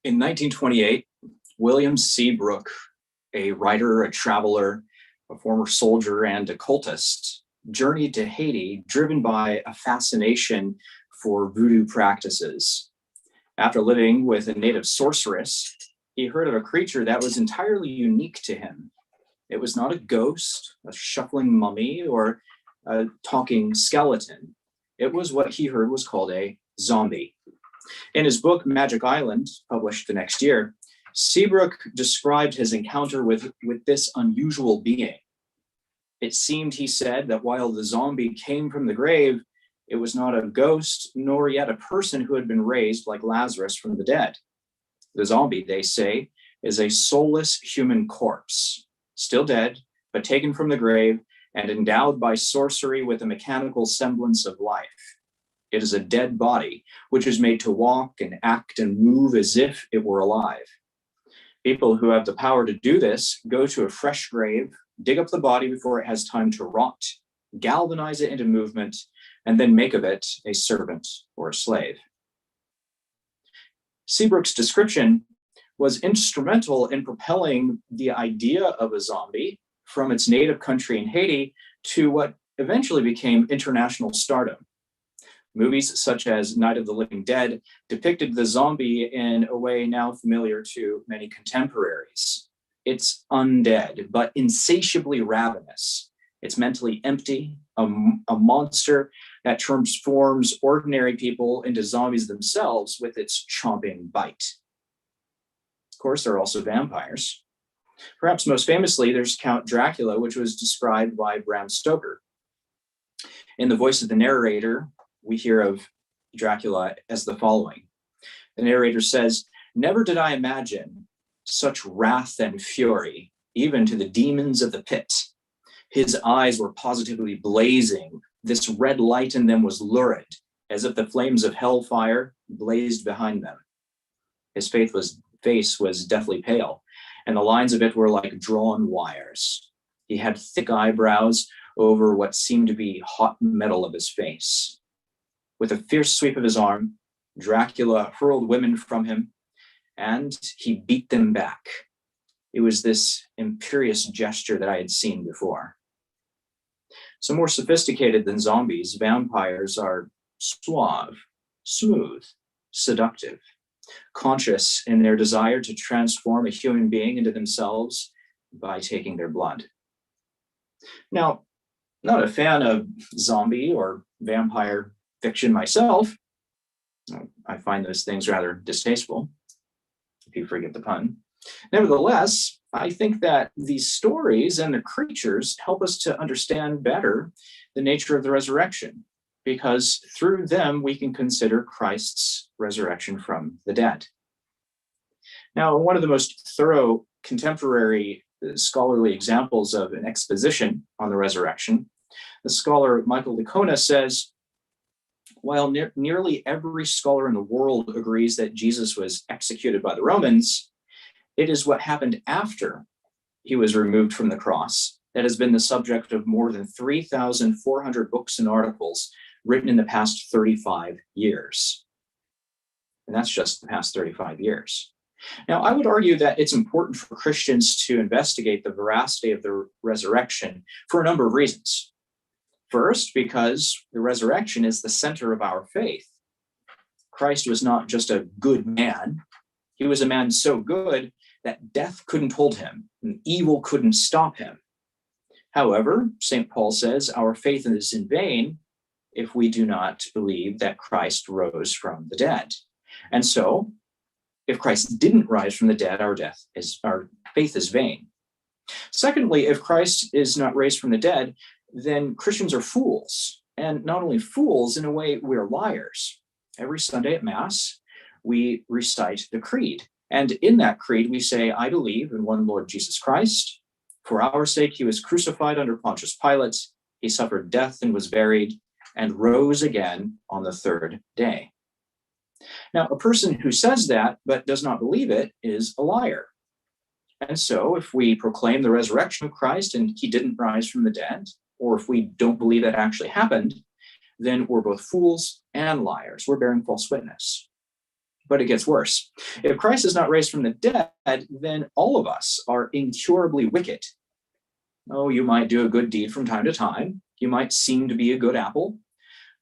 In 1928, William C. Brooke, a writer, a traveler, a former soldier, and occultist, journeyed to Haiti, driven by a fascination for voodoo practices. After living with a native sorceress, he heard of a creature that was entirely unique to him. It was not a ghost, a shuffling mummy, or a talking skeleton. It was what he heard was called a zombie. In his book, Magic Island, published the next year, Seabrook described his encounter with this unusual being. It seemed, he said, that while the zombie came from the grave, it was not a ghost, nor yet a person who had been raised like Lazarus from the dead. The zombie, they say, is a soulless human corpse, still dead, but taken from the grave and endowed by sorcery with a mechanical semblance of life. It is a dead body, which is made to walk and act and move as if it were alive. People who have the power to do this go to a fresh grave, dig up the body before it has time to rot, galvanize it into movement, and then make of it a servant or a slave. Seabrook's description was instrumental in propelling the idea of a zombie from its native country in Haiti to what eventually became international stardom. Movies such as Night of the Living Dead depicted the zombie in a way now familiar to many contemporaries. It's undead, but insatiably ravenous. It's mentally empty, a monster that transforms ordinary people into zombies themselves with its chomping bite. Of course, there are also vampires. Perhaps most famously, there's Count Dracula, which was described by Bram Stoker. In the voice of the narrator, we hear of Dracula as the following. The narrator says, "Never did I imagine such wrath and fury, even to the demons of the pit. His eyes were positively blazing. This red light in them was lurid, as if the flames of hellfire blazed behind them. His face was deathly pale, and the lines of it were like drawn wires. He had thick eyebrows over what seemed to be hot metal of his face. With a fierce sweep of his arm, Dracula hurled women from him, and he beat them back. It was this imperious gesture that I had seen before." So more sophisticated than zombies, vampires are suave, smooth, seductive, conscious in their desire to transform a human being into themselves by taking their blood. Now, not a fan of zombie or vampire fiction myself. I find those things rather distasteful, if you forgive the pun. Nevertheless, I think that these stories and the creatures help us to understand better the nature of the resurrection, because through them we can consider Christ's resurrection from the dead. Now, one of the most thorough contemporary scholarly examples of an exposition on the resurrection, the scholar Michael Licona says, while nearly every scholar in the world agrees that Jesus was executed by the Romans, it is what happened after he was removed from the cross that has been the subject of more than 3,400 books and articles written in the past 35 years. And that's just the past 35 years. Now, I would argue that it's important for Christians to investigate the veracity of the resurrection for a number of reasons. First, because the resurrection is the center of our faith. Christ was not just a good man. He was a man so good that death couldn't hold him and evil couldn't stop him. However, St. Paul says our faith is in vain if we do not believe that Christ rose from the dead. And so, if Christ didn't rise from the dead, our faith is vain. Secondly, if Christ is not raised from the dead, then Christians are fools. And not only fools, in a way, we're liars. Every Sunday at Mass, we recite the Creed. And in that Creed, we say, I believe in one Lord Jesus Christ. For our sake, he was crucified under Pontius Pilate. He suffered death and was buried and rose again on the third day. Now, a person who says that but does not believe it is a liar. And so if we proclaim the resurrection of Christ and he didn't rise from the dead, or if we don't believe that actually happened, then we're both fools and liars. We're bearing false witness. But it gets worse. If Christ is not raised from the dead, then all of us are incurably wicked. Oh, you might do a good deed from time to time. You might seem to be a good apple.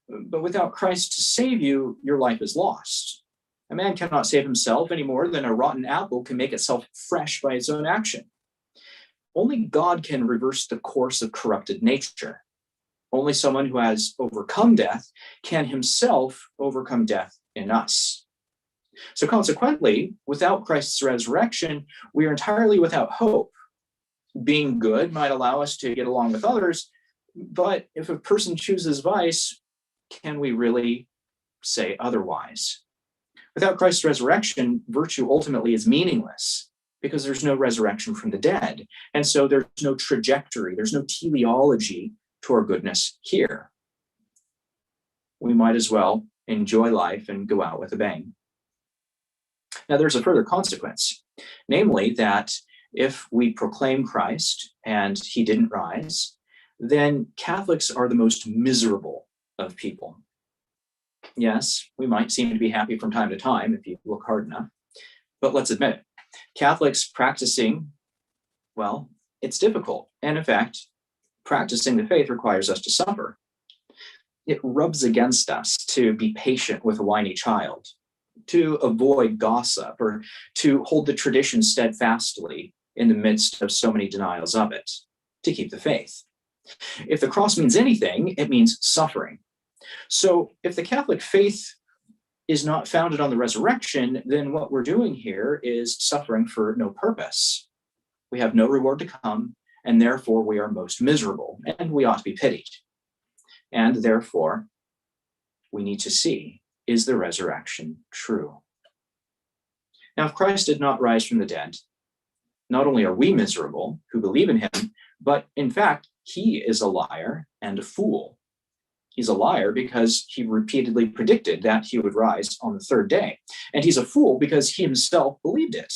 But without Christ to save you, your life is lost. A man cannot save himself any more than a rotten apple can make itself fresh by its own action. Only God can reverse the course of corrupted nature. Only someone who has overcome death can himself overcome death in us. So consequently, without Christ's resurrection, we are entirely without hope. Being good might allow us to get along with others, but if a person chooses vice, can we really say otherwise? Without Christ's resurrection, virtue ultimately is meaningless because there's no resurrection from the dead. And so there's no trajectory, there's no teleology to our goodness here. We might as well enjoy life and go out with a bang. Now, there's a further consequence, namely that if we proclaim Christ and he didn't rise, then Catholics are the most miserable of people. Yes, we might seem to be happy from time to time if you look hard enough, but let's admit it. Catholics practicing, well, it's difficult. And in fact, practicing the faith requires us to suffer. It rubs against us to be patient with a whiny child, to avoid gossip, or to hold the tradition steadfastly in the midst of so many denials of it, to keep the faith. If the cross means anything, it means suffering. So if the Catholic faith is not founded on the resurrection, then what we're doing here is suffering for no purpose. We have no reward to come, and therefore we are most miserable, and we ought to be pitied. And therefore, we need to see, is the resurrection true? Now, if Christ did not rise from the dead, not only are we miserable who believe in him, but in fact, he is a liar and a fool. He's a liar because he repeatedly predicted that he would rise on the third day. And he's a fool because he himself believed it.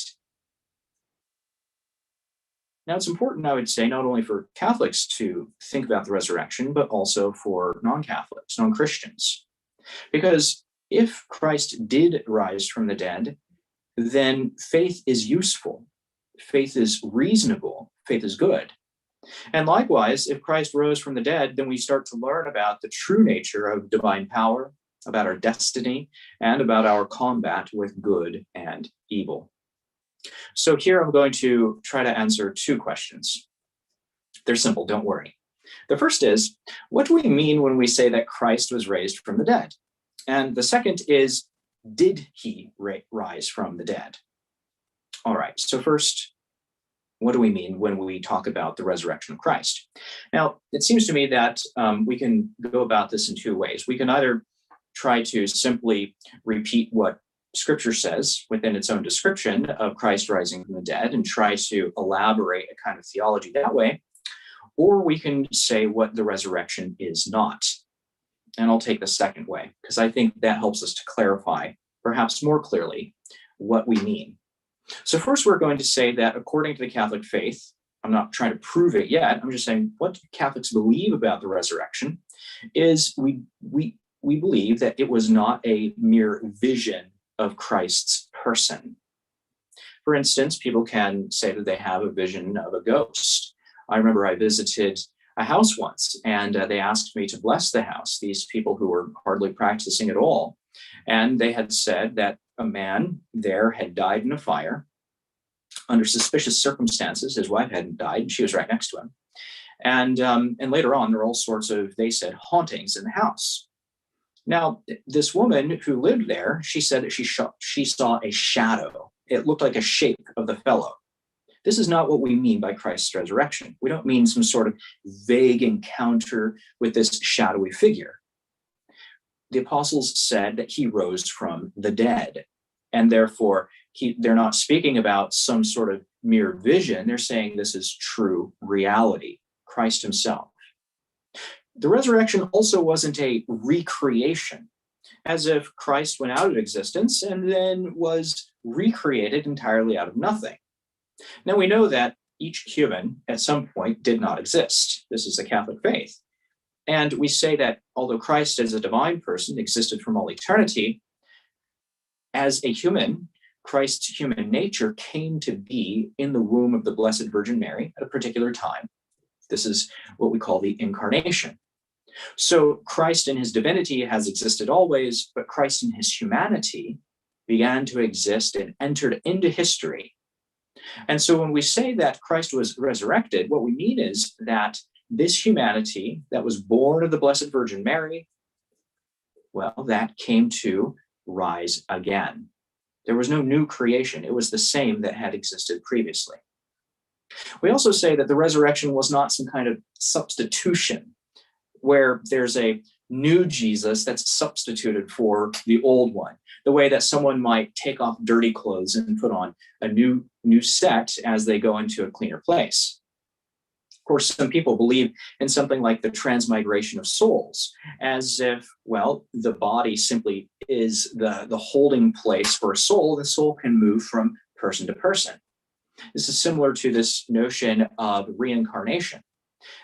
Now, it's important, I would say, not only for Catholics to think about the resurrection, but also for non-Catholics, non-Christians. Because if Christ did rise from the dead, then faith is useful. Faith is reasonable. Faith is good. And likewise, if Christ rose from the dead, then we start to learn about the true nature of divine power, about our destiny, and about our combat with good and evil. So here I'm going to try to answer two questions. They're simple, don't worry. The first is, what do we mean when we say that Christ was raised from the dead? And the second is, did he rise from the dead? All right, so first, what do we mean when we talk about the resurrection of Christ? Now, it seems to me that we can go about this in two ways. We can either try to simply repeat what Scripture says within its own description of Christ rising from the dead and try to elaborate a kind of theology that way, or we can say what the resurrection is not. And I'll take the second way, because I think that helps us to clarify, perhaps more clearly, what we mean. So first, we're going to say that according to the Catholic faith, I'm not trying to prove it yet, I'm just saying what Catholics believe about the resurrection is we believe that it was not a mere vision of Christ's person. For instance, people can say that they have a vision of a ghost. I remember I visited a house once, and they asked me to bless the house, these people who were hardly practicing at all. And they had said that a man there had died in a fire under suspicious circumstances. His wife hadn't died, and she was right next to him. And later on, there were all sorts of, they said, hauntings in the house. Now, this woman who lived there, she said that she saw a shadow. It looked like a shape of the fellow. This is not what we mean by Christ's resurrection. We don't mean some sort of vague encounter with this shadowy figure. The apostles said that he rose from the dead, and therefore they're not speaking about some sort of mere vision. They're saying this is true reality, Christ himself. The resurrection also wasn't a recreation, as if Christ went out of existence and then was recreated entirely out of nothing. Now, we know that each human at some point did not exist. This is the Catholic faith. And we say that although Christ as a divine person existed from all eternity, As a human, Christ's human nature came to be in the womb of the Blessed Virgin Mary at a particular time. This is what we call the Incarnation. So Christ in his divinity has existed always, but Christ in his humanity began to exist and entered into history. And so when we say that Christ was resurrected, what we mean is that this humanity that was born of the Blessed Virgin Mary, well, that came to rise again. There was no new creation. It was the same that had existed previously. We also say that the resurrection was not some kind of substitution where there's a new Jesus that's substituted for the old one, the way that someone might take off dirty clothes and put on a new set as they go into a cleaner place. Of course, some people believe in something like the transmigration of souls, as if, well, the body simply is the holding place for a soul. The soul can move from person to person. This is similar to this notion of reincarnation,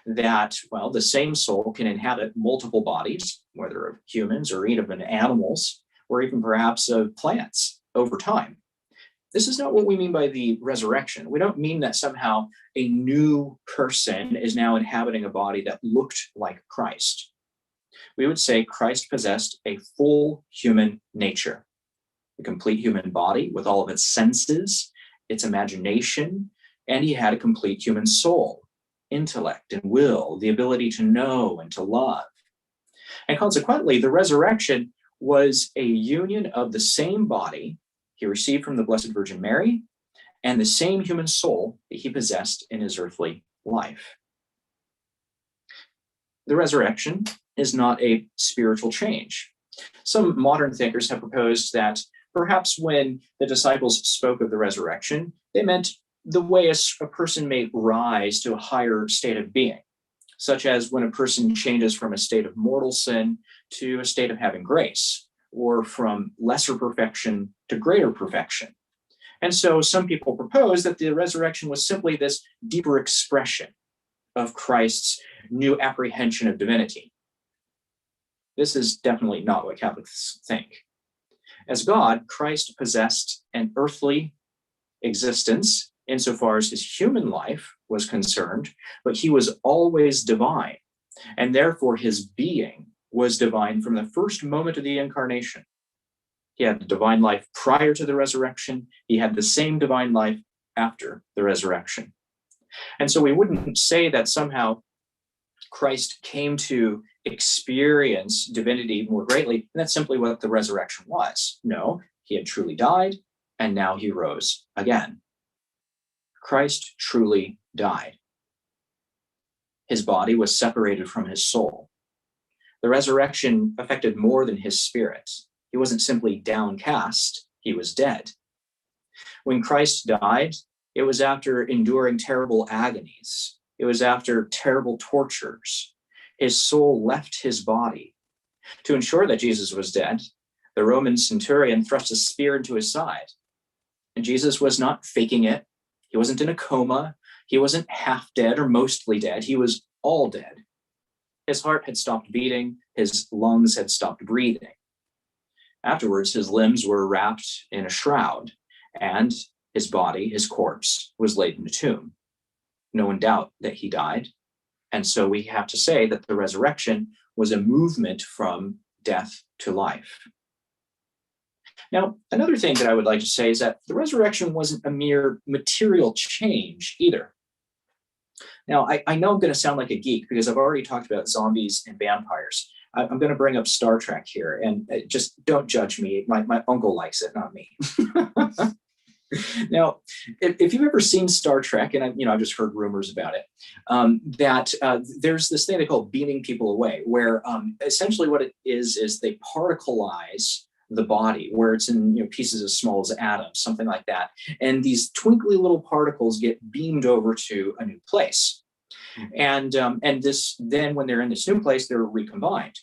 that, well, the same soul can inhabit multiple bodies, whether of humans or even animals, or even perhaps of plants over time. This is not what we mean by the resurrection. We don't mean that somehow a new person is now inhabiting a body that looked like Christ. We would say Christ possessed a full human nature, a complete human body with all of its senses, its imagination, and he had a complete human soul, intellect and will, the ability to know and to love. And consequently, the resurrection was a union of the same body he received from the Blessed Virgin Mary and the same human soul that he possessed in his earthly life. The resurrection is not a spiritual change. Some modern thinkers have proposed that perhaps when the disciples spoke of the resurrection, they meant the way a person may rise to a higher state of being, such as when a person changes from a state of mortal sin to a state of having grace, or from lesser perfection to greater perfection. And so some people propose that the resurrection was simply this deeper expression of Christ's new apprehension of divinity. This is definitely not what Catholics think. As God, Christ possessed an earthly existence insofar as his human life was concerned, but he was always divine, and therefore his being was divine from the first moment of the Incarnation. He had the divine life prior to the resurrection. He had the same divine life after the resurrection. And so we wouldn't say that somehow Christ came to experience divinity more greatly, and that's simply what the resurrection was. No, he had truly died, and now he rose again. Christ truly died. His body was separated from his soul. The resurrection affected more than his spirit. He wasn't simply downcast, he was dead. When Christ died, it was after enduring terrible agonies. It was after terrible tortures. His soul left his body. To ensure that Jesus was dead, the Roman centurion thrust a spear into his side. And Jesus was not faking it. He wasn't in a coma. He wasn't half dead or mostly dead. He was all dead. His heart had stopped beating. His lungs had stopped breathing. Afterwards, his limbs were wrapped in a shroud, and his body, his corpse, was laid in a tomb. No one doubt that he died. And so we have to say that the resurrection was a movement from death to life. Now, another thing that I would like to say is that the resurrection wasn't a mere material change either. Now, I know I'm going to sound like a geek because I've already talked about zombies and vampires. I'm going to bring up Star Trek here, and just don't judge me. My uncle likes it, not me. Now, if you've ever seen Star Trek, and I've just heard rumors about it, that there's this thing they call beaming people away, where essentially what it is they particleize the body, where it's in pieces as small as atoms, something like that, and these twinkly little particles get beamed over to a new place, and this then when they're in this new place, they're recombined.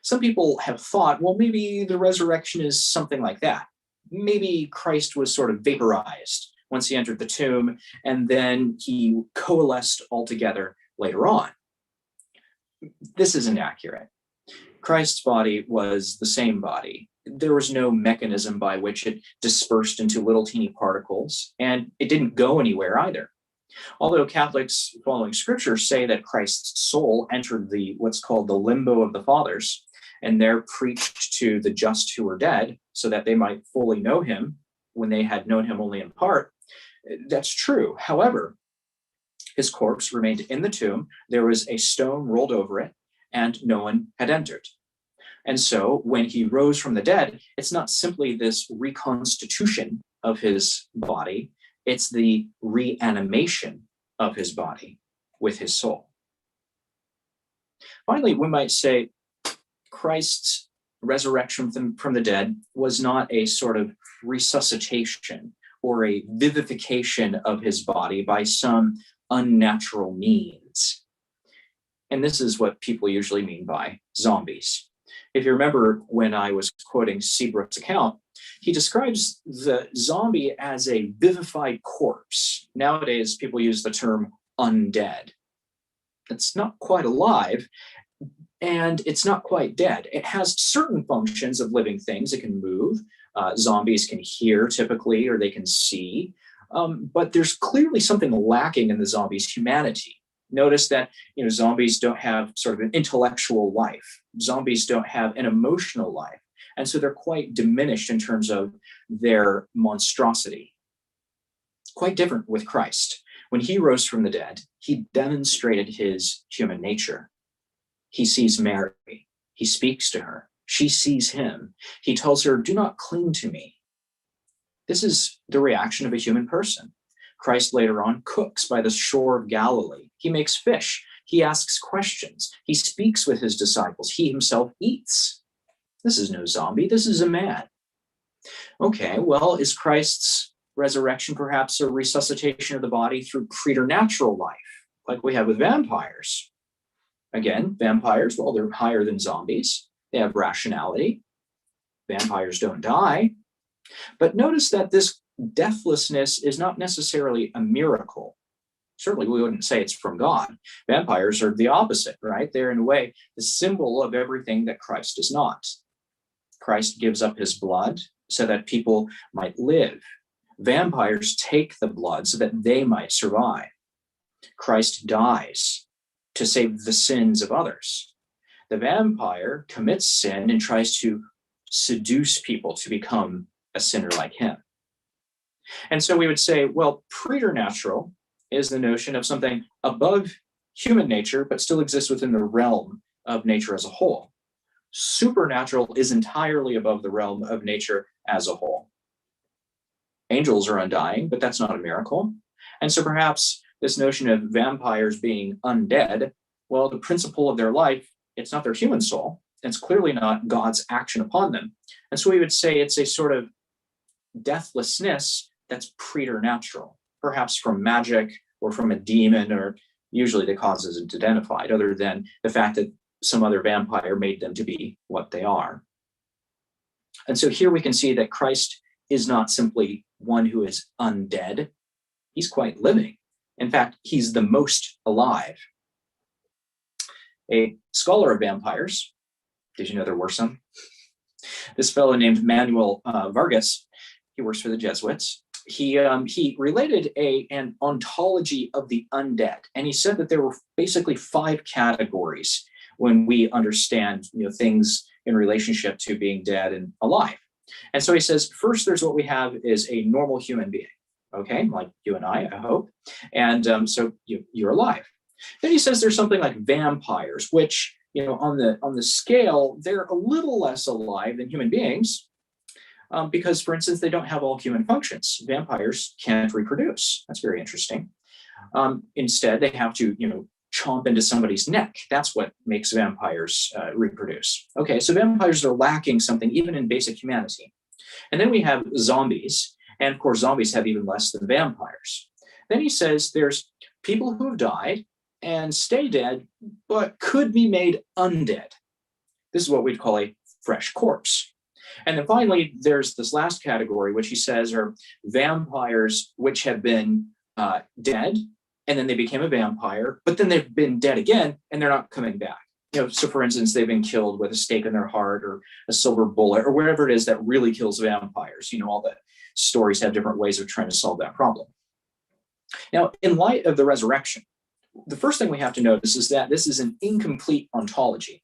Some people have thought, well, maybe the resurrection is something like that. Maybe Christ was sort of vaporized once he entered the tomb, and then he coalesced all together later on. This isn't accurate. Christ's body was the same body there was no mechanism by which it dispersed into little teeny particles, and it didn't go anywhere either. Although Catholics following Scripture say that Christ's soul entered what's called the limbo of the fathers, and there preached to the just who were dead so that they might fully know him when they had known him only in part, that's true. However, his corpse remained in the tomb. There was a stone rolled over it, and no one had entered. And so when he rose from the dead, it's not simply this reconstitution of his body, it's the reanimation of his body with his soul. Finally, we might say Christ's resurrection from the dead was not a sort of resuscitation or a vivification of his body by some unnatural means. And this is what people usually mean by zombies. If you remember when I was quoting Seabrook's account, he describes the zombie as a vivified corpse. Nowadays, people use the term undead. It's not quite alive, and it's not quite dead. It has certain functions of living things. It can move. Zombies can hear typically, or they can see. But there's clearly something lacking in the zombie's humanity. Notice that zombies don't have sort of an intellectual life. Zombies don't have an emotional life. And so they're quite diminished in terms of their monstrosity. Quite different with Christ. When he rose from the dead, he demonstrated his human nature. He sees Mary. He speaks to her. She sees him. He tells her, "Do not cling to me." This is the reaction of a human person. Christ later on cooks by the shore of Galilee. He makes fish. He asks questions. He speaks with his disciples. He himself eats. This is no zombie. This is a man. Okay, well, is Christ's resurrection perhaps a resuscitation of the body through preternatural life, like we have with vampires? Again, vampires, well, they're higher than zombies. They have rationality. Vampires don't die. But notice that this deathlessness is not necessarily a miracle. Certainly, we wouldn't say it's from God. Vampires are the opposite, right? They're, in a way, the symbol of everything that Christ is not. Christ gives up his blood so that people might live. Vampires take the blood so that they might survive. Christ dies to save the sins of others. The vampire commits sin and tries to seduce people to become a sinner like him. And so we would say, well, preternatural is the notion of something above human nature, but still exists within the realm of nature as a whole. Supernatural is entirely above the realm of nature as a whole. Angels are undying, but that's not a miracle. And so perhaps this notion of vampires being undead, well, the principle of their life, it's not their human soul. It's clearly not God's action upon them. And so we would say it's a sort of deathlessness that's preternatural, perhaps from magic or from a demon, or usually the cause isn't identified, other than the fact that some other vampire made them to be what they are. And so here we can see that Christ is not simply one who is undead. He's quite living. In fact, he's the most alive. A scholar of vampires, did you know there were some? This fellow named Manuel Vargas, he works for the Jesuits. He related an ontology of the undead, and he said that there were basically 5 categories when we understand things in relationship to being dead and alive. And so he says, first, there's what we have is a normal human being, okay, like you and I hope, and so you're alive. Then he says there's something like vampires, which on the scale they're a little less alive than human beings. Because, for instance, they don't have all human functions. Vampires can't reproduce. That's very interesting. Instead, they have to, chomp into somebody's neck. That's what makes vampires reproduce. Okay, so vampires are lacking something even in basic humanity. And then we have zombies. And of course, zombies have even less than vampires. Then he says there's people who have died and stay dead, but could be made undead. This is what we'd call a fresh corpse. And then finally, there's this last category, which he says are vampires which have been dead, and then they became a vampire, but then they've been dead again, and they're not coming back. So for instance, they've been killed with a stake in their heart or a silver bullet or whatever it is that really kills vampires. All the stories have different ways of trying to solve that problem. Now, in light of the resurrection, the first thing we have to notice is that this is an incomplete ontology,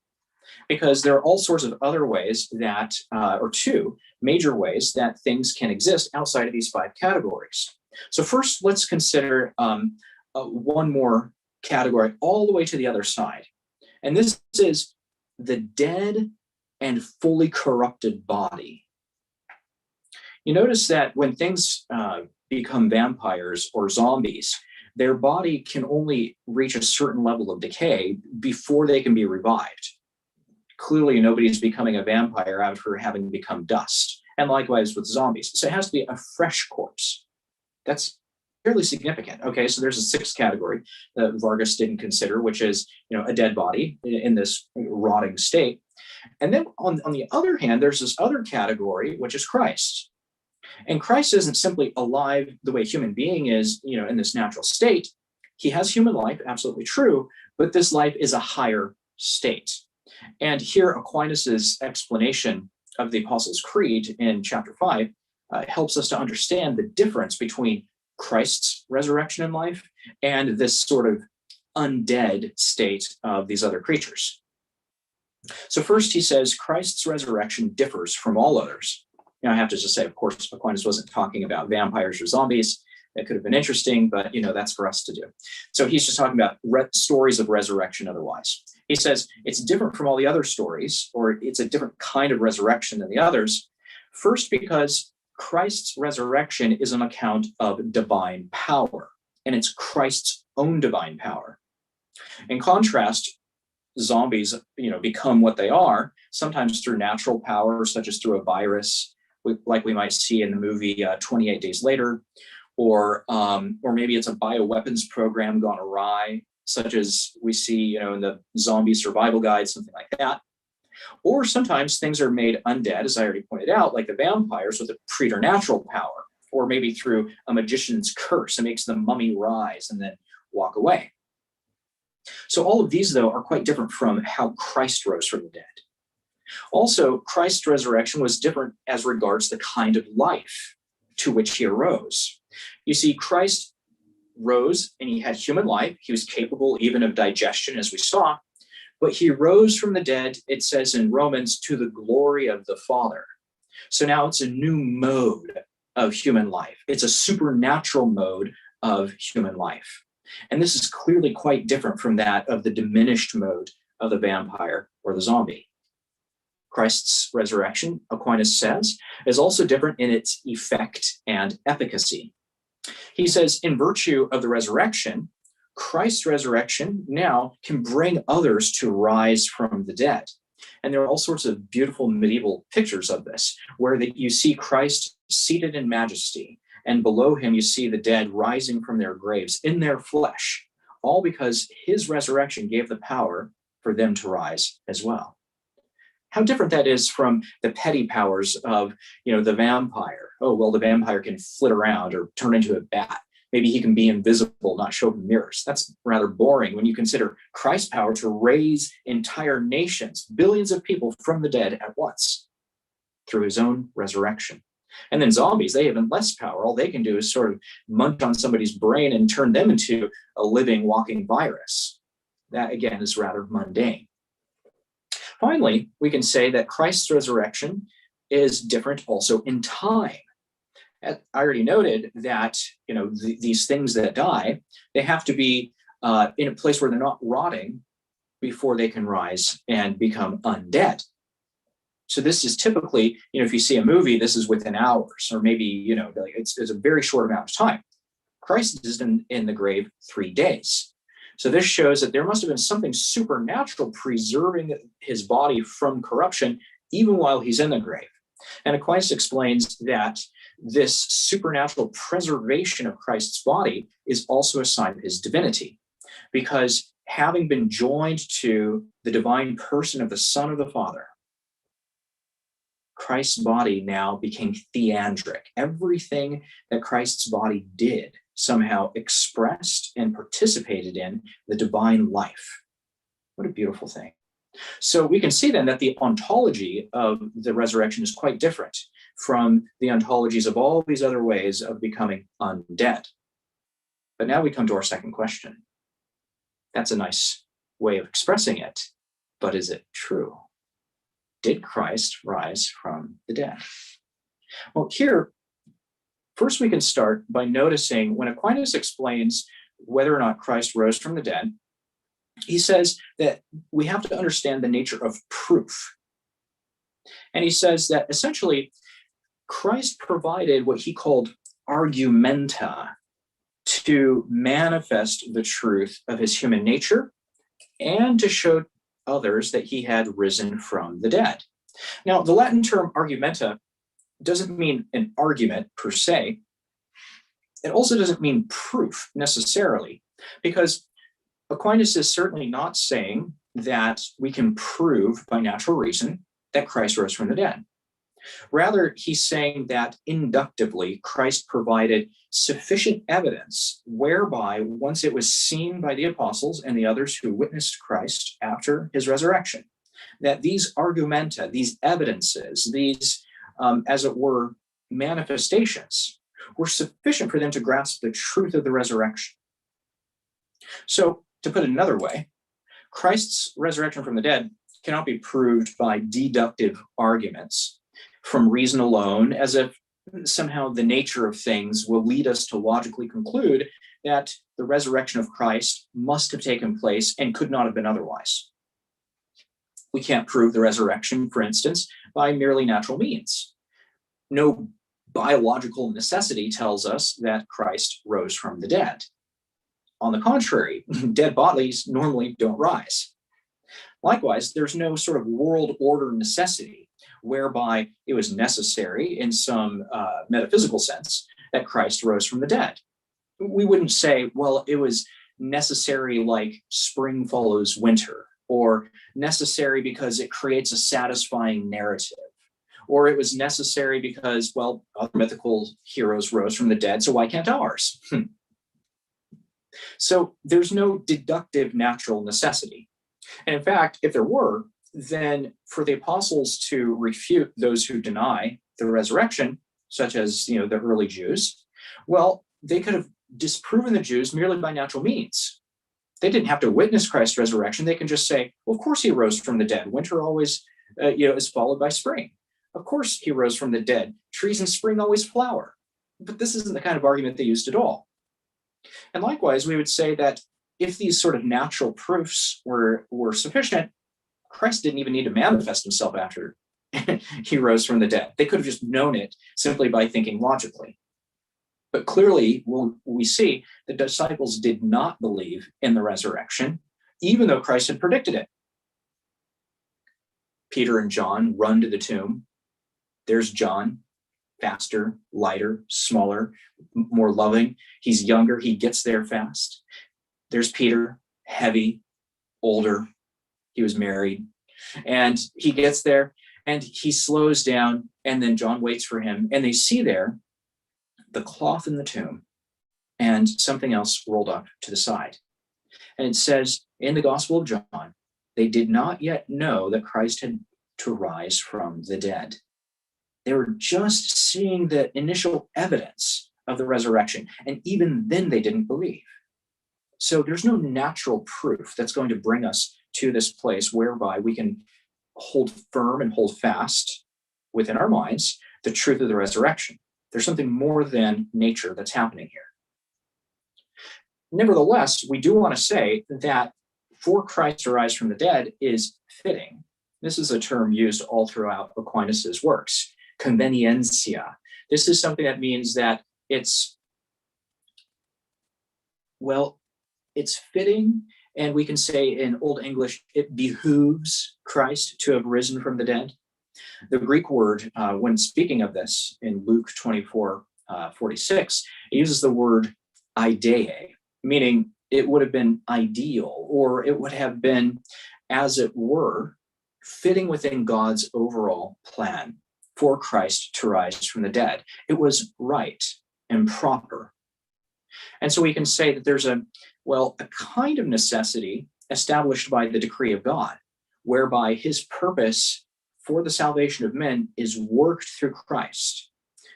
because there are all sorts of other ways that, or two major ways that things can exist outside of these five categories. So first, let's consider one more category all the way to the other side. And this is the dead and fully corrupted body. You notice that when things become vampires or zombies, their body can only reach a certain level of decay before they can be revived. Clearly, nobody's becoming a vampire after having become dust. And likewise with zombies. So it has to be a fresh corpse. That's fairly significant. Okay, so there's a sixth category that Vargas didn't consider, which is, a dead body in this rotting state. And then on the other hand, there's this other category, which is Christ. And Christ isn't simply alive the way human being is, in this natural state. He has human life, absolutely true, but this life is a higher state. And here Aquinas' explanation of the Apostles' Creed in chapter 5 helps us to understand the difference between Christ's resurrection in life and this sort of undead state of these other creatures. So first he says Christ's resurrection differs from all others. I have to just say, of course, Aquinas wasn't talking about vampires or zombies. That could have been interesting, but that's for us to do. So he's just talking about stories of resurrection otherwise. He says it's different from all the other stories, or it's a different kind of resurrection than the others. First, because Christ's resurrection is an account of divine power, and it's Christ's own divine power. In contrast, zombies, become what they are, sometimes through natural power, such as through a virus, like we might see in the movie 28 Days Later, or maybe it's a bioweapons program gone awry, such as we see, in the zombie survival guide, something like that. Or sometimes things are made undead, as I already pointed out, like the vampires with a preternatural power, or maybe through a magician's curse. It makes the mummy rise and then walk away. So all of these, though, are quite different from how Christ rose from the dead. Also, Christ's resurrection was different as regards the kind of life to which he arose. You see, Christ rose and he had human life. He was capable even of digestion, as we saw, but he rose from the dead, it says in Romans, to the glory of the Father. So now it's a new mode of human life. It's a supernatural mode of human life. And this is clearly quite different from that of the diminished mode of the vampire or the zombie. Christ's resurrection, Aquinas says, is also different in its effect and efficacy. He says, in virtue of the resurrection, Christ's resurrection now can bring others to rise from the dead. And there are all sorts of beautiful medieval pictures of this, where you see Christ seated in majesty, and below him you see the dead rising from their graves in their flesh, all because his resurrection gave the power for them to rise as well. How different that is from the petty powers of, the vampire. Oh, well, the vampire can flit around or turn into a bat. Maybe he can be invisible, not show up in mirrors. That's rather boring when you consider Christ's power to raise entire nations, billions of people from the dead at once through his own resurrection. And then zombies, they have even less power. All they can do is sort of munch on somebody's brain and turn them into a living, walking virus. That, again, is rather mundane. Finally, we can say that Christ's resurrection is different also in time. I already noted that these things that die, they have to be in a place where they're not rotting before they can rise and become undead. So this is typically, if you see a movie, this is within hours, or maybe it's a very short amount of time. Christ is in the grave 3 days. So this shows that there must have been something supernatural preserving his body from corruption, even while he's in the grave. And Aquinas explains that this supernatural preservation of Christ's body is also a sign of his divinity, because having been joined to the divine person of the Son of the Father, Christ's body now became theandric. Everything that Christ's body did somehow expressed and participated in the divine life. What a beautiful thing. So we can see then that the ontology of the resurrection is quite different from the ontologies of all these other ways of becoming undead. But now we come to our second question. That's a nice way of expressing it, but is it true? Did Christ rise from the dead? Well, here, first we can start by noticing when Aquinas explains whether or not Christ rose from the dead, he says that we have to understand the nature of proof. And he says that essentially Christ provided what he called argumenta to manifest the truth of his human nature and to show others that he had risen from the dead. Now, the Latin term argumenta doesn't mean an argument per se. It also doesn't mean proof necessarily, because Aquinas is certainly not saying that we can prove by natural reason that Christ rose from the dead. Rather, he's saying that inductively, Christ provided sufficient evidence whereby, once it was seen by the apostles and the others who witnessed Christ after his resurrection, that these argumenta, these evidences, these, as it were, manifestations, were sufficient for them to grasp the truth of the resurrection. So, to put it another way, Christ's resurrection from the dead cannot be proved by deductive arguments from reason alone, as if somehow the nature of things will lead us to logically conclude that the resurrection of Christ must have taken place and could not have been otherwise. We can't prove the resurrection, for instance, by merely natural means. No biological necessity tells us that Christ rose from the dead. On the contrary, dead bodies normally don't rise. Likewise, there's no sort of world order necessity whereby it was necessary in some metaphysical sense that Christ rose from the dead. We wouldn't say, well, it was necessary like spring follows winter, or necessary because it creates a satisfying narrative, or it was necessary because, well, other mythical heroes rose from the dead, so why can't ours? So there's no deductive natural necessity. And in fact, if there were, then for the apostles to refute those who deny the resurrection, such as the early Jews, well, they could have disproven the Jews merely by natural means. They didn't have to witness Christ's resurrection. They can just say, well, of course he rose from the dead. Winter always is followed by spring. Of course he rose from the dead. Trees in spring always flower. But this isn't the kind of argument they used at all. And likewise, we would say that if these sort of natural proofs were sufficient, Christ didn't even need to manifest himself after he rose from the dead. They could have just known it simply by thinking logically. But clearly, we see the disciples did not believe in the resurrection, even though Christ had predicted it. Peter and John run to the tomb. There's John, faster, lighter, smaller, more loving. He's younger. He gets there fast. There's Peter, heavy, older. He was married. And he gets there and he slows down. And then John waits for him. And they see there the cloth in the tomb and something else rolled up to the side. And it says in the Gospel of John, they did not yet know that Christ had to rise from the dead. They were just seeing the initial evidence of the resurrection. And even then they didn't believe. So there's no natural proof that's going to bring us to this place whereby we can hold firm and hold fast within our minds the truth of the resurrection. There's something more than nature that's happening here. Nevertheless, we do want to say that for Christ to rise from the dead is fitting. This is a term used all throughout Aquinas' works. Conveniencia. This is something that means that it's fitting, and we can say in Old English, it behooves Christ to have risen from the dead. The Greek word, when speaking of this in Luke 24:46, it uses the word idea, meaning it would have been ideal, or it would have been, as it were, fitting within God's overall plan for Christ to rise from the dead. It was right and proper. And so we can say that there's a kind of necessity established by the decree of God, whereby his purpose for the salvation of men is worked through Christ.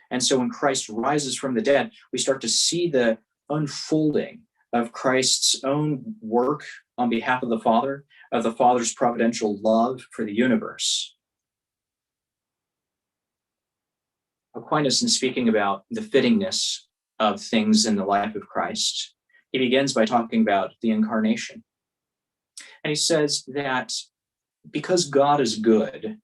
And so when Christ rises from the dead, we start to see the unfolding of Christ's own work on behalf of the Father, of the Father's providential love for the universe. Aquinas, in speaking about the fittingness of things in the life of Christ, he begins by talking about the Incarnation. And he says that because God is good,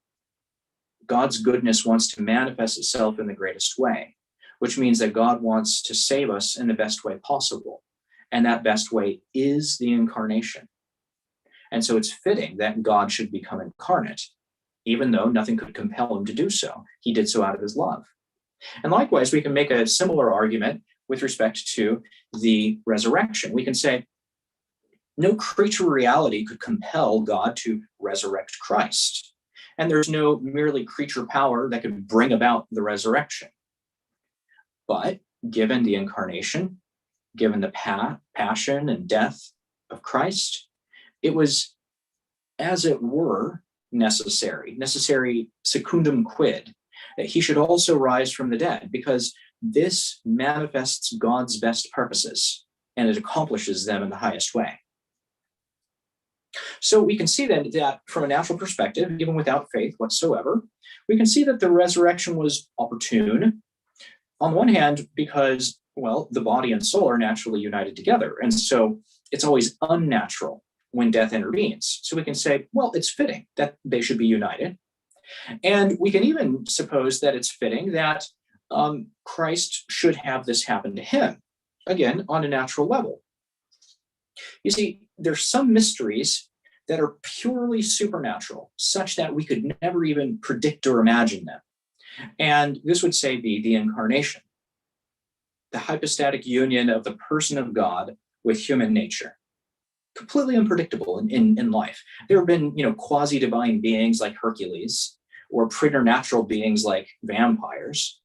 God's goodness wants to manifest itself in the greatest way, which means that God wants to save us in the best way possible. And that best way is the Incarnation. And so it's fitting that God should become incarnate, even though nothing could compel him to do so. He did so out of his love. And likewise, we can make a similar argument with respect to the resurrection. We can say, no creature reality could compel God to resurrect Christ. And there's no merely creature power that could bring about the resurrection. But given the Incarnation, given the passion and death of Christ, it was, as it were, necessary secundum quid, that he should also rise from the dead, because this manifests God's best purposes, and it accomplishes them in the highest way. So we can see then that from a natural perspective, even without faith whatsoever, we can see that the resurrection was opportune, on one hand, because, well, the body and soul are naturally united together. And so it's always unnatural when death intervenes. So we can say, well, it's fitting that they should be united. And we can even suppose that it's fitting that Christ should have this happen to him, again, on a natural level. You see, there's some mysteries that are purely supernatural, such that we could never even predict or imagine them. And this would say be the Incarnation, the hypostatic union of the person of God with human nature. Completely unpredictable in life. There have been, quasi-divine beings like Hercules, or preternatural beings like vampires,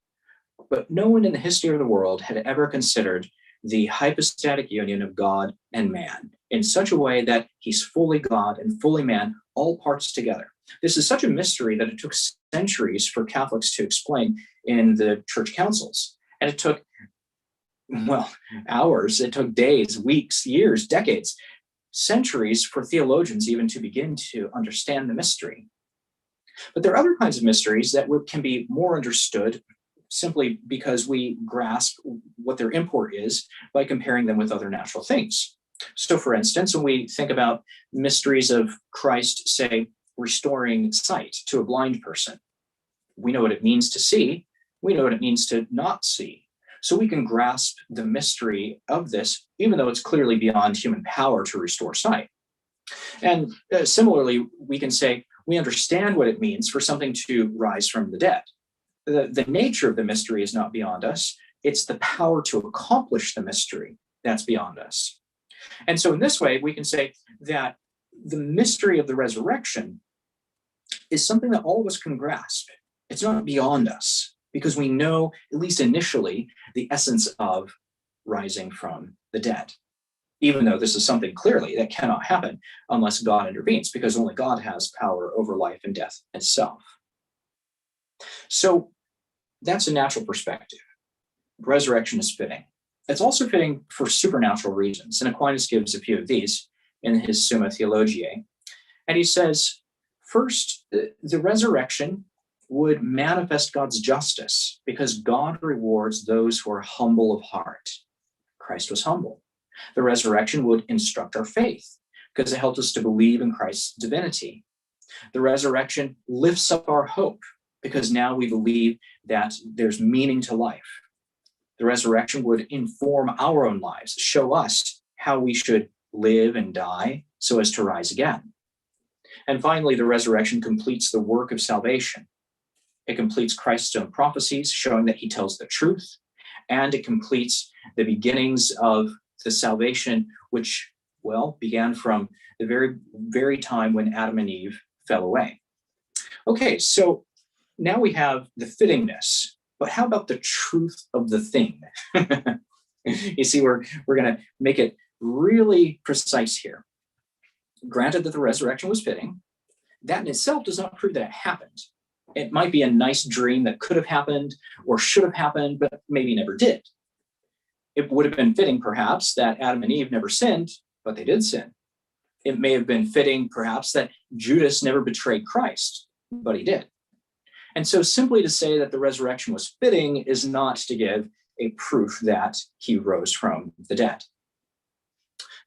but no one in the history of the world had ever considered the hypostatic union of God and man in such a way that he's fully God and fully man, all parts together. This is such a mystery that it took centuries for Catholics to explain in the church councils. And it took, hours, it took days, weeks, years, decades, centuries for theologians even to begin to understand the mystery. But there are other kinds of mysteries that can be more understood simply because we grasp what their import is by comparing them with other natural things. So, for instance, when we think about mysteries of Christ, say, restoring sight to a blind person, we know what it means to see, we know what it means to not see. So we can grasp the mystery of this, even though it's clearly beyond human power to restore sight. And similarly, we can say we understand what it means for something to rise from the dead. The nature of the mystery is not beyond us. It's the power to accomplish the mystery that's beyond us. And so in this way, we can say that the mystery of the resurrection is something that all of us can grasp. It's not beyond us, because we know, at least initially, the essence of rising from the dead, even though this is something clearly that cannot happen unless God intervenes, because only God has power over life and death itself. So that's a natural perspective. Resurrection is fitting. It's also fitting for supernatural reasons, and Aquinas gives a few of these in his Summa Theologiae. And he says, first, the resurrection would manifest God's justice, because God rewards those who are humble of heart. Christ was humble. The resurrection would instruct our faith, because it helped us to believe in Christ's divinity. The resurrection lifts up our hope, because now we believe that there's meaning to life. The resurrection would inform our own lives, show us how we should live and die so as to rise again. And finally, the resurrection completes the work of salvation. It completes Christ's own prophecies, showing that he tells the truth, and it completes the beginnings of the salvation, which, began from the very, very time when Adam and Eve fell away. Okay, so now we have the fittingness, but how about the truth of the thing? You see, we're going to make it really precise here. Granted that the resurrection was fitting, that in itself does not prove that it happened. It might be a nice dream that could have happened or should have happened, but maybe never did. It would have been fitting, perhaps, that Adam and Eve never sinned, but they did sin. It may have been fitting, perhaps, that Judas never betrayed Christ, but he did. And so simply to say that the resurrection was fitting is not to give a proof that he rose from the dead.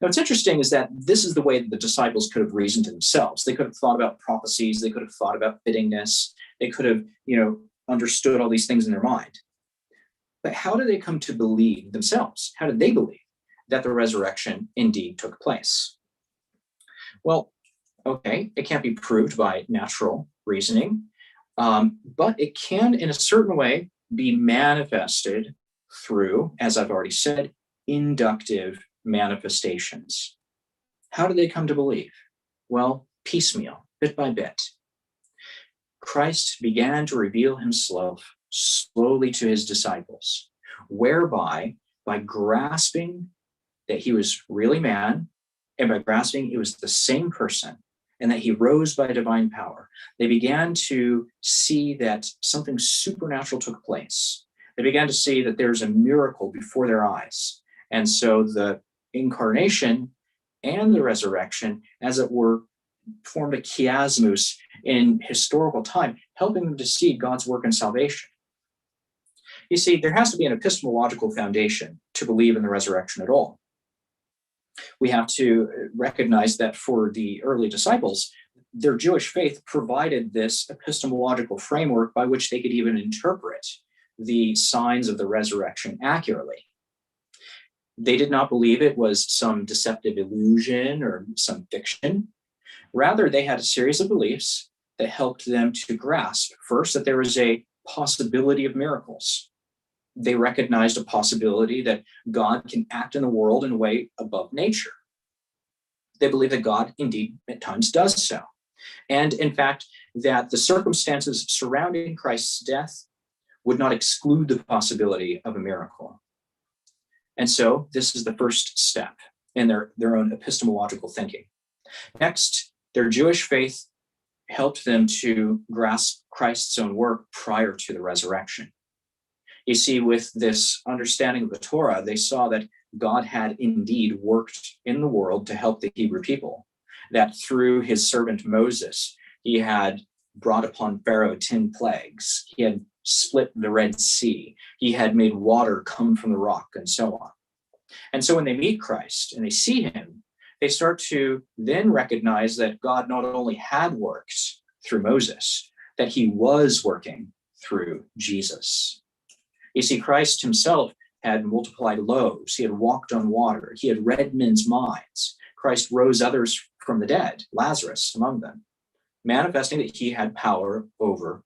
Now, what's interesting is that this is the way that the disciples could have reasoned to themselves. They could have thought about prophecies. They could have thought about fittingness. They could have, understood all these things in their mind. But how did they come to believe themselves? How did they believe that the resurrection indeed took place? Well, okay, it can't be proved by natural reasoning, but it can, in a certain way, be manifested through, as I've already said, inductive manifestations. How did they come to believe? Well, piecemeal, bit by bit. Christ began to reveal himself slowly to his disciples, whereby, by grasping that he was really man, and by grasping it was the same person, and that he rose by divine power, they began to see that something supernatural took place. They began to see that there's a miracle before their eyes. And so the incarnation and the resurrection, as it were, formed a chiasmus in historical time, helping them to see God's work in salvation. You see, there has to be an epistemological foundation to believe in the resurrection at all. We have to recognize that for the early disciples, their Jewish faith provided this epistemological framework by which they could even interpret the signs of the resurrection accurately. They did not believe it was some deceptive illusion or some fiction. Rather, they had a series of beliefs that helped them to grasp, first, that there was a possibility of miracles. They recognized a possibility that God can act in the world in a way above nature. They believe that God indeed at times does so. And in fact, that the circumstances surrounding Christ's death would not exclude the possibility of a miracle. And so this is the first step in their own epistemological thinking. Next, their Jewish faith helped them to grasp Christ's own work prior to the resurrection. You see, with this understanding of the Torah, they saw that God had indeed worked in the world to help the Hebrew people, that through his servant Moses, he had brought upon Pharaoh 10 plagues. He had split the Red Sea. He had made water come from the rock, and so on. And so when they meet Christ and they see him, they start to then recognize that God not only had worked through Moses, that he was working through Jesus. You see, Christ himself had multiplied loaves. He had walked on water. He had read men's minds. Christ rose others from the dead, Lazarus among them, manifesting that he had power over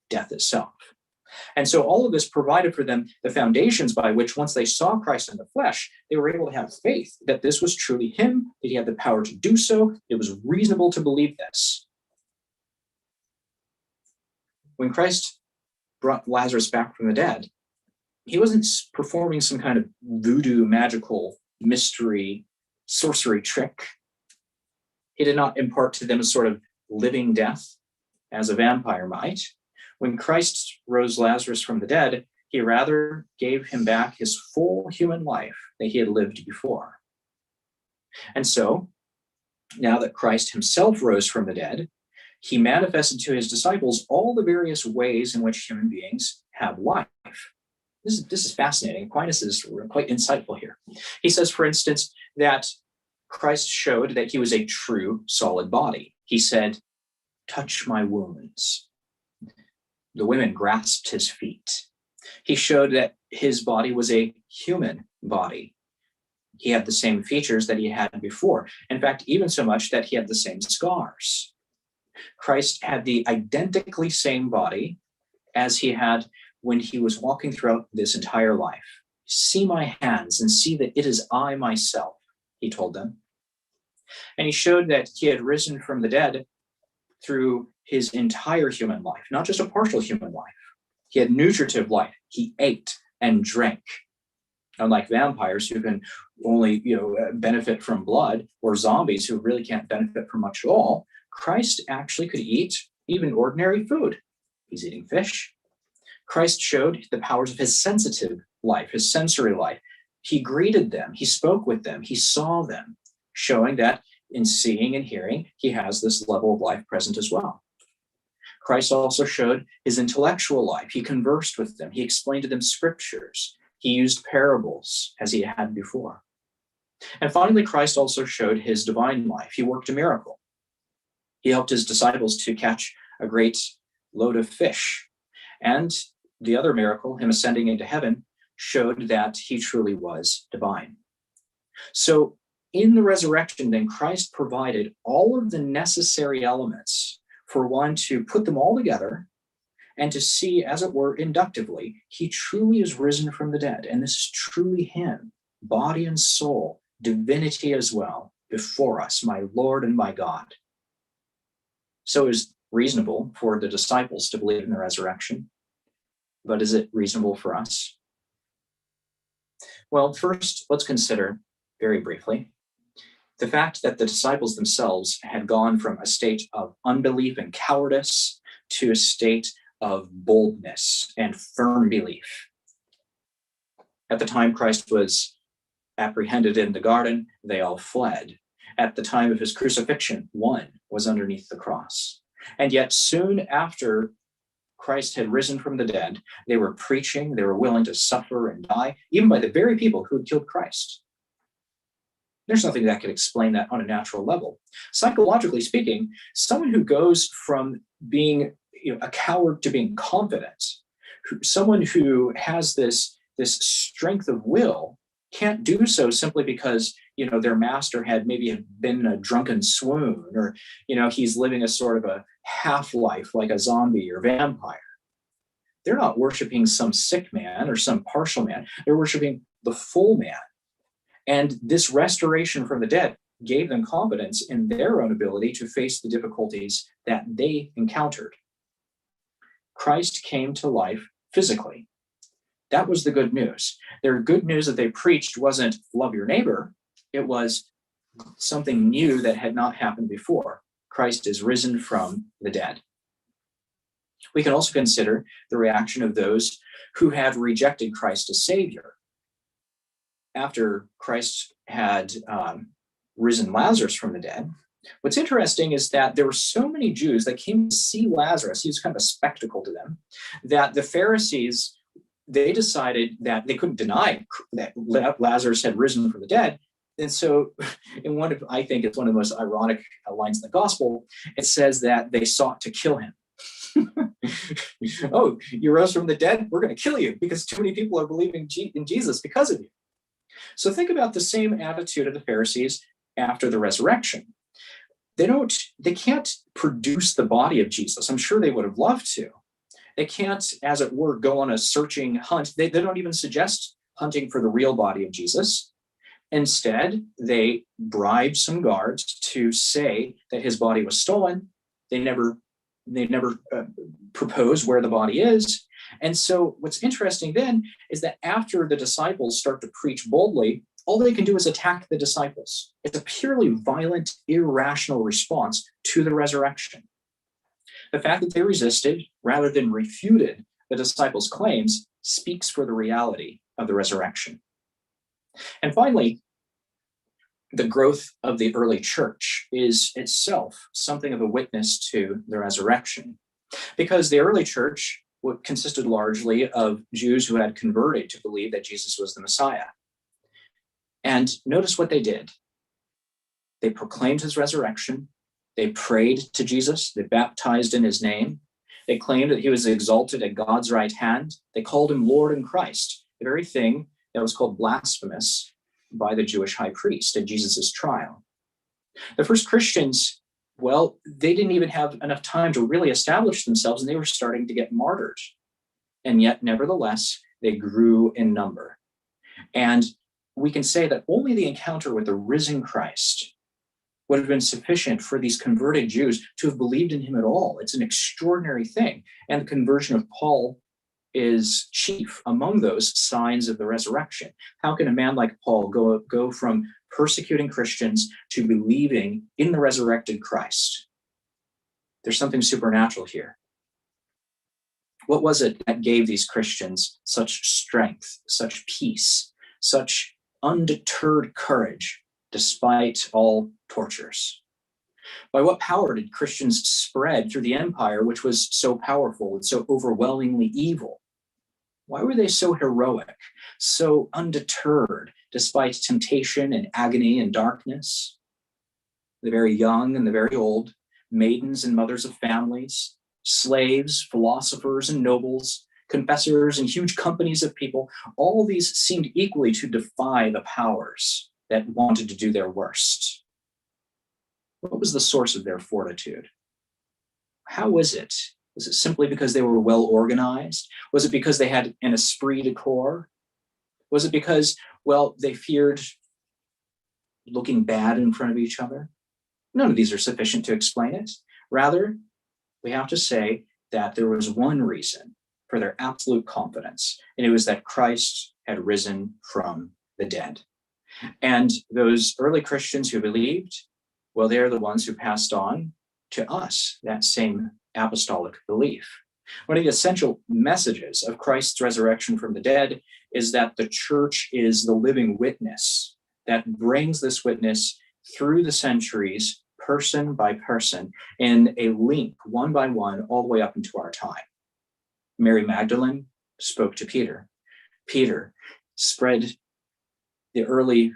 death itself. And so all of this provided for them the foundations by which, once they saw Christ in the flesh, they were able to have faith that this was truly him, that he had the power to do so. It was reasonable to believe this. When Christ brought Lazarus back from the dead, he wasn't performing some kind of voodoo, magical, mystery, sorcery trick. He did not impart to them a sort of living death as a vampire might. When Christ rose Lazarus from the dead, he rather gave him back his full human life that he had lived before. And so, now that Christ himself rose from the dead, he manifested to his disciples all the various ways in which human beings have life. This is fascinating. Aquinas is quite insightful here. He says, for instance, that Christ showed that he was a true solid body. He said, "Touch my wounds." The women grasped his feet. He showed that his body was a human body. He had the same features that he had before. In fact, even so much that he had the same scars. Christ had the identically same body as he had when he was walking throughout this entire life. "See my hands and see that it is I myself," he told them. And he showed that he had risen from the dead through his entire human life, not just a partial human life. He had nutritive life. He ate and drank. Unlike vampires who can only benefit from blood, or zombies who really can't benefit from much at all, Christ actually could eat even ordinary food. He's eating fish. Christ showed the powers of his sensitive life, his sensory life. He greeted them, he spoke with them, he saw them, showing that in seeing and hearing, he has this level of life present as well. Christ also showed his intellectual life. He conversed with them. He explained to them scriptures. He used parables as he had before. And finally, Christ also showed his divine life. He worked a miracle. He helped his disciples to catch a great load of fish. And the other miracle, him ascending into heaven, showed that he truly was divine. So in the resurrection, then, Christ provided all of the necessary elements for one to put them all together and to see, as it were, inductively, he truly is risen from the dead. And this is truly him, body and soul, divinity as well, before us, my Lord and my God. So it is reasonable for the disciples to believe in the resurrection. But is it reasonable for us? Well, first, let's consider very briefly the fact that the disciples themselves had gone from a state of unbelief and cowardice to a state of boldness and firm belief. At the time Christ was apprehended in the garden, they all fled. At the time of his crucifixion, one was underneath the cross. And yet soon after Christ had risen from the dead, they were preaching, they were willing to suffer and die, even by the very people who had killed Christ. There's nothing that could explain that on a natural level. Psychologically speaking, someone who goes from being a coward to being confident, someone who has this strength of will, can't do so simply because their master had maybe been in a drunken swoon, or he's living a sort of a half-life like a zombie or vampire. They're not worshiping some sick man or some partial man. They're worshiping the full man. And this restoration from the dead gave them confidence in their own ability to face the difficulties that they encountered. Christ came to life physically. That was the good news. Their good news that they preached wasn't love your neighbor. It was something new that had not happened before. Christ is risen from the dead. We can also consider the reaction of those who had rejected Christ as Savior. After Christ had risen Lazarus from the dead, what's interesting is that there were so many Jews that came to see Lazarus, he was kind of a spectacle to them, that the Pharisees, they decided that they couldn't deny that Lazarus had risen from the dead. And so I think it's one of the most ironic lines in the gospel, it says that they sought to kill him. Oh, you rose from the dead? We're going to kill you because too many people are believing in Jesus because of you. So think about the same attitude of the Pharisees after the resurrection. They can't produce the body of Jesus. I'm sure they would have loved to. They can't, as it were, go on a searching hunt. They don't even suggest hunting for the real body of Jesus. Instead, they bribed some guards to say that his body was stolen. They never propose where the body is. And so what's interesting then is that after the disciples start to preach boldly, all they can do is attack the disciples. It's a purely violent, irrational response to the resurrection. The fact that they resisted rather than refuted the disciples' claims speaks for the reality of the resurrection. And finally, the growth of the early church is itself something of a witness to the resurrection, because the early church consisted largely of Jews who had converted to believe that Jesus was the Messiah. And notice what they did. They proclaimed his resurrection. They prayed to Jesus. They baptized in his name. They claimed that he was exalted at God's right hand. They called him Lord and Christ, the very thing that was called blasphemous by the Jewish high priest at Jesus' trial. The first Christians, well, they didn't even have enough time to really establish themselves, and they were starting to get martyred. And yet, nevertheless, they grew in number. And we can say that only the encounter with the risen Christ would have been sufficient for these converted Jews to have believed in him at all. It's an extraordinary thing. And the conversion of Paul is chief among those signs of the resurrection. How can a man like Paul go from persecuting Christians to believing in the resurrected Christ? There's something supernatural here. What was it that gave these Christians such strength, such peace, such undeterred courage, despite all tortures? By what power did Christians spread through the empire, which was so powerful and so overwhelmingly evil? Why were they so heroic, so undeterred, despite temptation and agony and darkness? The very young and the very old, maidens and mothers of families, slaves, philosophers and nobles, confessors and huge companies of people, all these seemed equally to defy the powers that wanted to do their worst. What was the source of their fortitude? How was it? Was it simply because they were well organized? Was it because they had an esprit de corps? Was it because, well, they feared looking bad in front of each other? None of these are sufficient to explain it. Rather, we have to say that there was one reason for their absolute confidence, and it was that Christ had risen from the dead. And those early Christians who believed, well, they're the ones who passed on to us that same apostolic belief. One of the essential messages of Christ's resurrection from the dead is that the church is the living witness that brings this witness through the centuries, person by person, in a link, one by one, all the way up into our time. Mary Magdalene spoke to Peter. Peter spread the early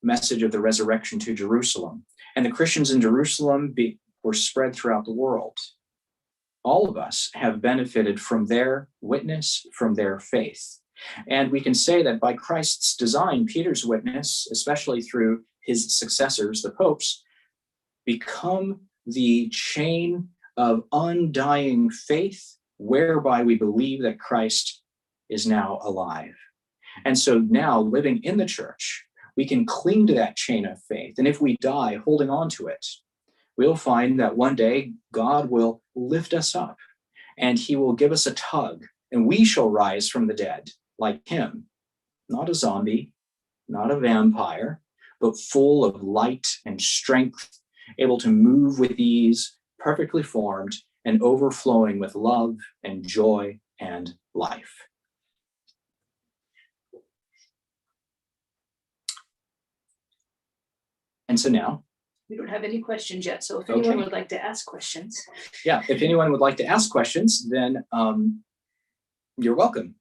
message of the resurrection to Jerusalem. And the Christians in Jerusalem were spread throughout the world. All of us have benefited from their witness, from their faith. And we can say that by Christ's design, Peter's witness, especially through his successors, the popes, become the chain of undying faith whereby we believe that Christ is now alive. And so now, living in the church, we can cling to that chain of faith. And if we die holding on to it, we'll find that one day God will lift us up and he will give us a tug, and we shall rise from the dead like him, not a zombie, not a vampire, but full of light and strength, able to move with ease, perfectly formed, and overflowing with love and joy and life. And so now, we don't have any questions yet, so if anyone would like to ask questions. Yeah, if anyone would like to ask questions, then you're welcome.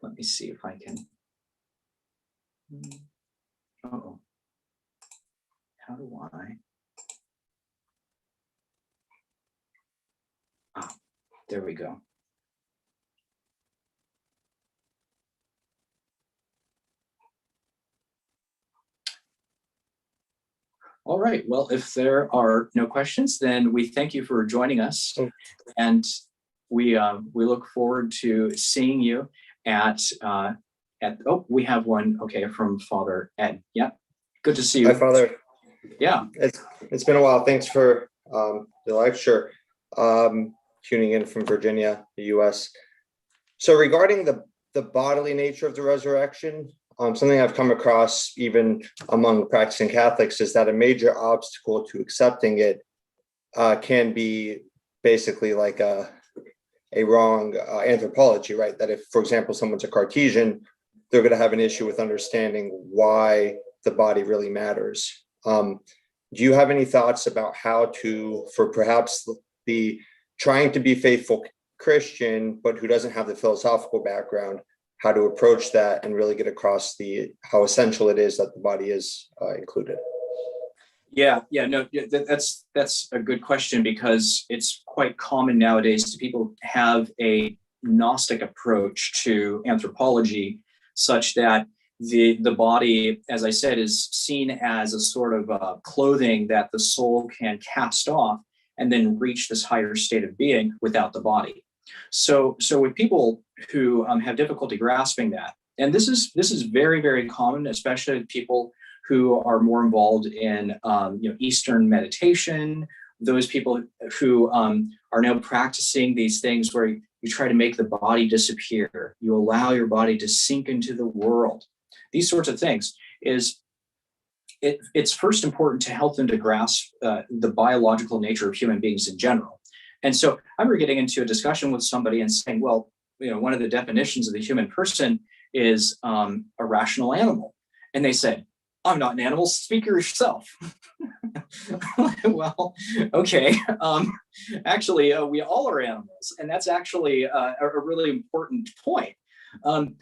Let me see if I can. Uh-oh. How do I? Ah, there we go. All right. Well, if there are no questions, then we thank you for joining us, and we look forward to seeing you at oh, we have one. Okay, from Father Ed. Yeah, good to see you. Hi, Father. Yeah, it's been a while. Thanks for the lecture. Tuning in from Virginia, the U.S. So regarding the bodily nature of the resurrection, something I've come across even among practicing Catholics is that a major obstacle to accepting it can be basically like a wrong anthropology, right? That if, for example, someone's a Cartesian, they're going to have an issue with understanding why the body really matters. Do you have any thoughts about how to, for perhaps the trying to be faithful Christian, but who doesn't have the philosophical background, how to approach that and really get across how essential it is that the body is included? That's a good question, because it's quite common nowadays to people have a Gnostic approach to anthropology, such that the body, as I said, is seen as a sort of clothing that the soul can cast off and then reach this higher state of being without the body. So with people who have difficulty grasping that, and this is very, very common, especially with people who are more involved in Eastern meditation, those people who are now practicing these things where you try to make the body disappear, you allow your body to sink into the world. These sorts of things is it's first important to help them to grasp the biological nature of human beings in general. And so I remember getting into a discussion with somebody and saying, well, one of the definitions of the human person is a rational animal. And they said, I'm not an animal, speak for yourself. Well, okay. Actually, we all are animals. And that's actually a really important point.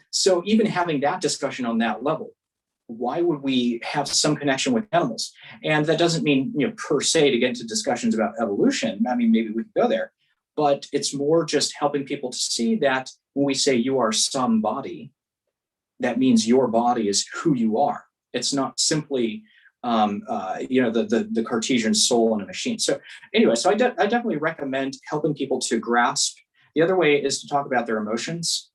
So even having that discussion on that level, why would we have some connection with animals? And that doesn't mean, per se to get into discussions about evolution. I mean, maybe we could go there, but it's more just helping people to see that when we say you are somebody, that means your body is who you are. It's not simply, the Cartesian soul in a machine. So anyway, so I definitely recommend helping people to grasp. The other way is to talk about their emotions.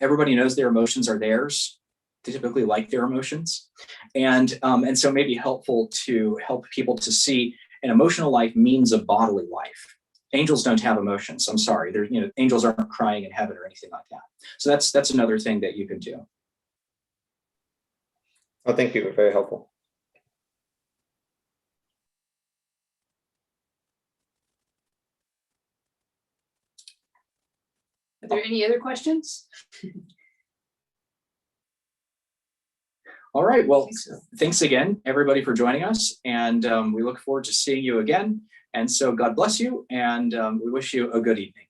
Everybody knows their emotions are theirs. They typically like their emotions. And so it may be helpful to help people to see an emotional life means a bodily life. Angels don't have emotions. I'm sorry. Angels aren't crying in heaven or anything like that. So that's another thing that you can do. Oh, thank you. Very helpful. Are there any other questions? All right. Well, thanks again, everybody, for joining us. And we look forward to seeing you again. And so God bless you. And we wish you a good evening.